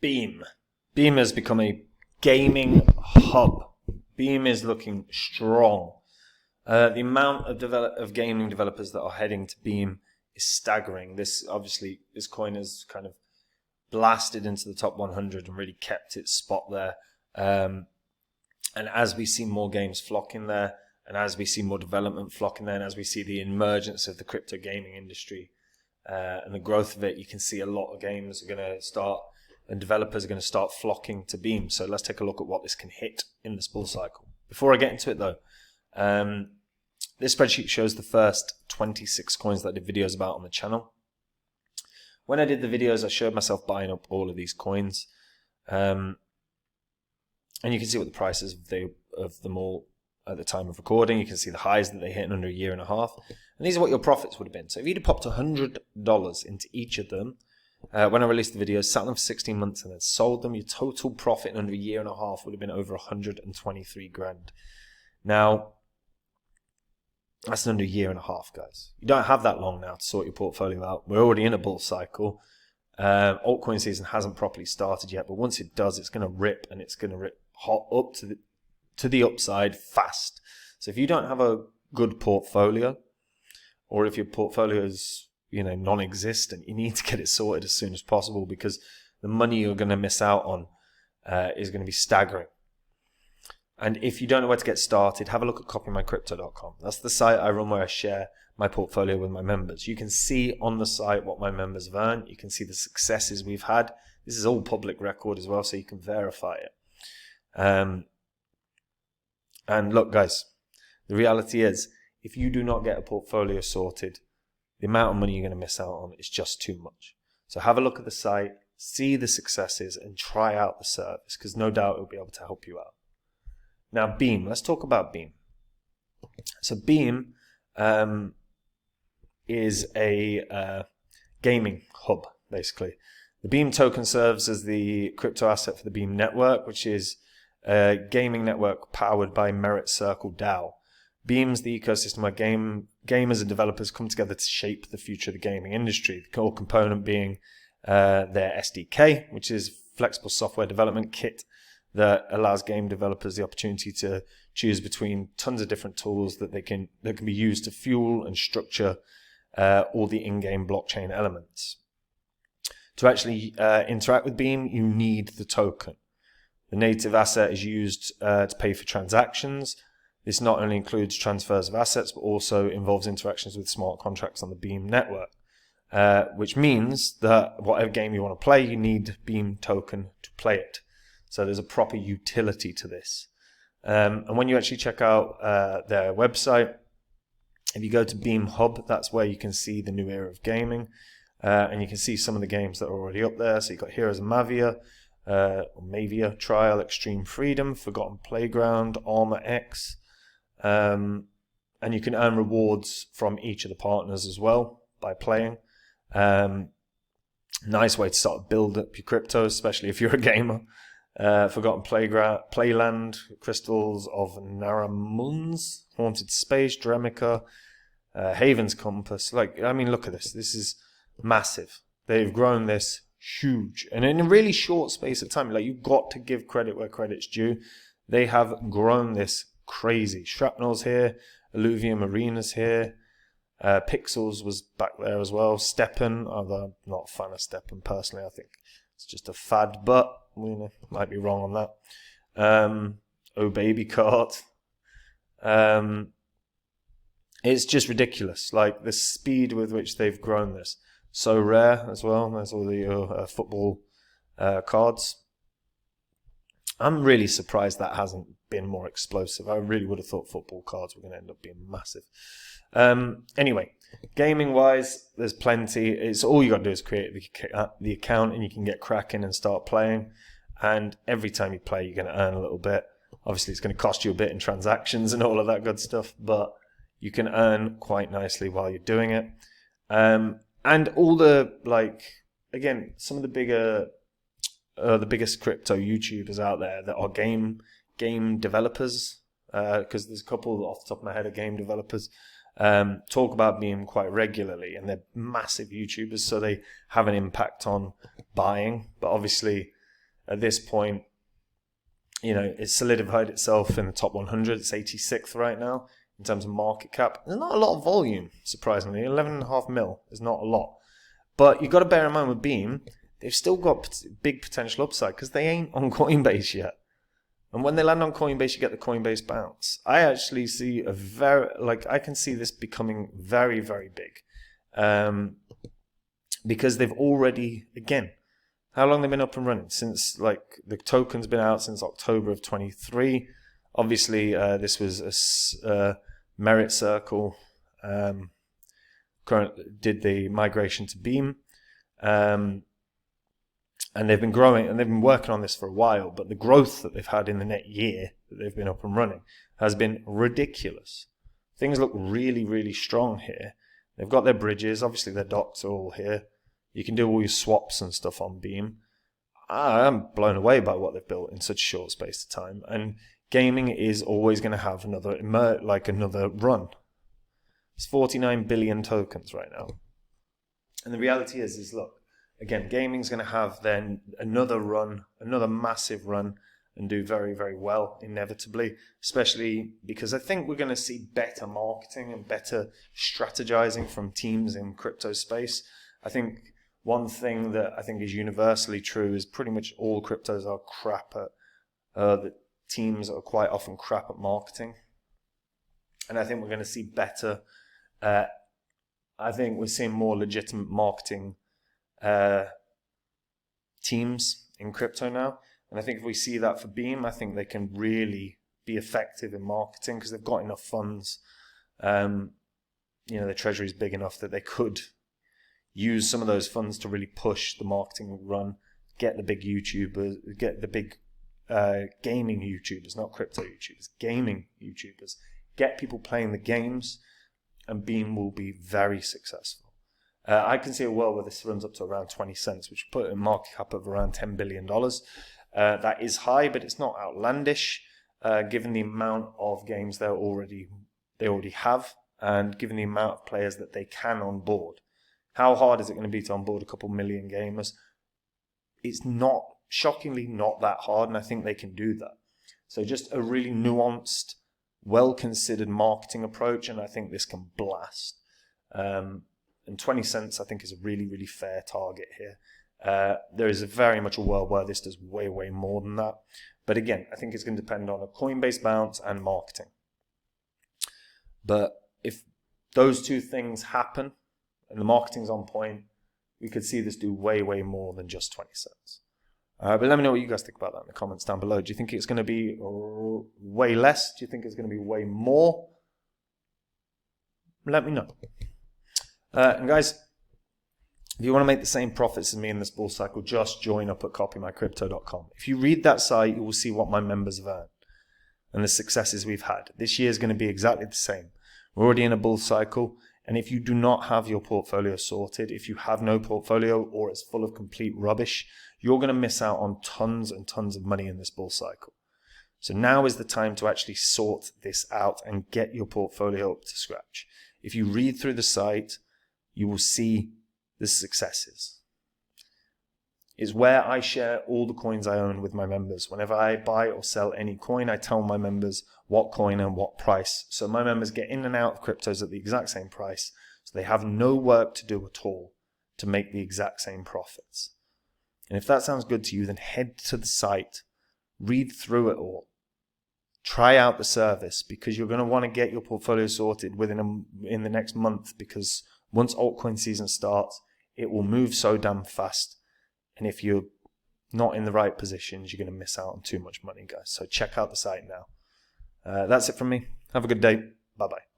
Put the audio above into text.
Beam. Beam has become a gaming hub. Beam is looking strong. The amount of gaming developers that are heading to Beam is staggering. This coin has kind of blasted into the top 100 and really kept its spot there. And as we see more games flocking there, and as we see more development flocking there, and as we see the emergence of the crypto gaming industry and the growth of it, you can see a lot of games are going to start, and developers are going to start flocking to Beam. So let's take a look at what this can hit in this bull cycle. Before I get into it though, this spreadsheet shows the first 26 coins that I did videos about on the channel. When I did the videos, I showed myself buying up all of these coins. And you can see what the prices of them all at the time of recording. You can see the highs that they hit in under a year and a half. And these are what your profits would have been. So if you'd have popped $100 into each of them, when I released the videos, sat them for 16 months and then sold them, your total profit in under a year and a half would have been over 123 grand. Now, that's in under a year and a half, guys. You don't have that long now to sort your portfolio out. We're already in a bull cycle. Altcoin season hasn't properly started yet, but once it does, it's going to rip, and it's going to rip hot up to the upside fast. So if you don't have a good portfolio, or if your portfolio is non-existent, you need to get it sorted as soon as possible, because the money you're going to miss out on is going to be staggering. And if you don't know where to get started, have a look at copymycrypto.com. That's the site I run where I share my portfolio with my members. You can see on the site what my members have earned. You can see the successes we've had. This is all public record as well, so you can verify it. And look, guys, the reality is, if you do not get a portfolio sorted, the amount of money you're going to miss out on is just too much. So have a look at the site, see the successes, and try out the service, because no doubt it will be able to help you out. Now, Beam. Let's talk about Beam. So Beam is a gaming hub, basically. The Beam token serves as the crypto asset for the Beam network, which is a gaming network powered by Merit Circle DAO. Beam's the ecosystem where gamers and developers come together to shape the future of the gaming industry. The core component being their SDK, which is flexible software development kit that allows game developers the opportunity to choose between tons of different tools that can be used to fuel and structure all the in-game blockchain elements. To actually interact with Beam, you need the token. The native asset is used to pay for transactions. This not only includes transfers of assets, but also involves interactions with smart contracts on the Beam network, which means that whatever game you want to play, you need Beam token to play it. So there's a proper utility to this. And when you actually check out their website, if you go to Beam Hub, that's where you can see the new era of gaming. And you can see some of the games that are already up there. So you've got Heroes of Mavia, Trial, Extreme Freedom, Forgotten Playground, Armor X. And you can earn rewards from each of the partners as well by playing. Nice way to start build up your crypto, especially if you're a gamer. Forgotten Playland, Crystals of Naramunz, Haunted Space, Dremica, Haven's Compass. Look at this. This is massive. They've grown this huge, and in a really short space of time. You've got to give credit where credit's due. They have grown this crazy. Shrapnel's here, Alluvium Arena's here, Pixels was back there as well. Steppen, although I'm not a fan of Steppen personally. I think it's just a fad, but might be wrong on that. Oh Baby Cart. It's just ridiculous. The speed with which they've grown this. So rare as well. There's all the football cards. I'm really surprised that hasn't been more explosive. I really would have thought football cards were going to end up being massive. Anyway, gaming wise, there's plenty. It's all you got to do is create the account, and you can get cracking and start playing. And every time you play, you're going to earn a little bit. Obviously, it's going to cost you a bit in transactions and all of that good stuff, but you can earn quite nicely while you're doing it. And all the again, some of the biggest crypto YouTubers out there that are game developers, because there's a couple off the top of my head of game developers, talk about Beam quite regularly, and they're massive YouTubers, so they have an impact on buying. But obviously, At this point, it's solidified itself in the top 100. It's 86th right now in terms of market cap. There's not a lot of volume, surprisingly. 11.5 mil is not a lot. But you've got to bear in mind with Beam, they've still got big potential upside because they ain't on Coinbase yet. And when they land on Coinbase, you get the Coinbase bounce. I actually see I can see this becoming very, very big. Because they've already, again, how long they've been up and running? Since, the token's been out since October of 23. Obviously, this was a Merit Circle. Did the migration to Beam. And they've been growing, and they've been working on this for a while, but the growth that they've had in the net year that they've been up and running has been ridiculous. Things look really, really strong here. They've got their bridges. Obviously, their docs are all here. You can do all your swaps and stuff on Beam. I'm blown away by what they've built in such a short space of time. And gaming is always going to have another run. It's 49 billion tokens right now. And the reality is look, again, gaming's going to have then another run, another massive run, and do very, very well, inevitably, especially because I think we're going to see better marketing and better strategizing from teams in crypto space. I think one thing that I think is universally true is pretty much all cryptos are crap at, the teams are quite often crap at marketing. And I think we're going to see better, I think we're seeing more legitimate marketing teams in crypto now. And I think if we see that for Beam, I think they can really be effective in marketing because they've got enough funds. Their treasury is big enough that they could use some of those funds to really push the marketing run, get the big YouTubers, get the big gaming YouTubers, not crypto YouTubers, gaming YouTubers, get people playing the games, and Beam will be very successful. I can see a world where this runs up to around 20 cents, which put it in market cap of around $10 billion. That is high, but it's not outlandish, given the amount of games they already have, and given the amount of players that they can onboard. How hard is it going to be to onboard a couple million gamers? It's not, shockingly, not that hard, and I think they can do that. So just a really nuanced, well-considered marketing approach, and I think this can blast. And 20 cents, I think, is a really, really fair target here. There is very much a world where this does way, way more than that. But again, I think it's going to depend on a Coinbase bounce and marketing. But if those two things happen, and the marketing's on point, we could see this do way, way more than just 20 cents. But let me know what you guys think about that in the comments down below. Do you think it's going to be way less? Do you think it's going to be way more? Let me know. And guys, if you want to make the same profits as me in this bull cycle, just join up at copymycrypto.com. If you read that site, you will see what my members have earned and the successes we've had. This year is going to be exactly the same. We're already in a bull cycle. And if you do not have your portfolio sorted, if you have no portfolio or it's full of complete rubbish, you're going to miss out on tons and tons of money in this bull cycle. So now is the time to actually sort this out and get your portfolio up to scratch. If you read through the site, you will see the successes. It's where I share all the coins I own with my members. Whenever I buy or sell any coin, I tell my members what coin and what price. So my members get in and out of cryptos at the exact same price. So they have no work to do at all to make the exact same profits. And if that sounds good to you, then head to the site, read through it all, try out the service, because you're going to want to get your portfolio sorted in the next month, because once altcoin season starts, it will move so damn fast. And if you're not in the right positions, you're going to miss out on too much money, guys. So check out the site now. That's it from me. Have a good day. Bye-bye.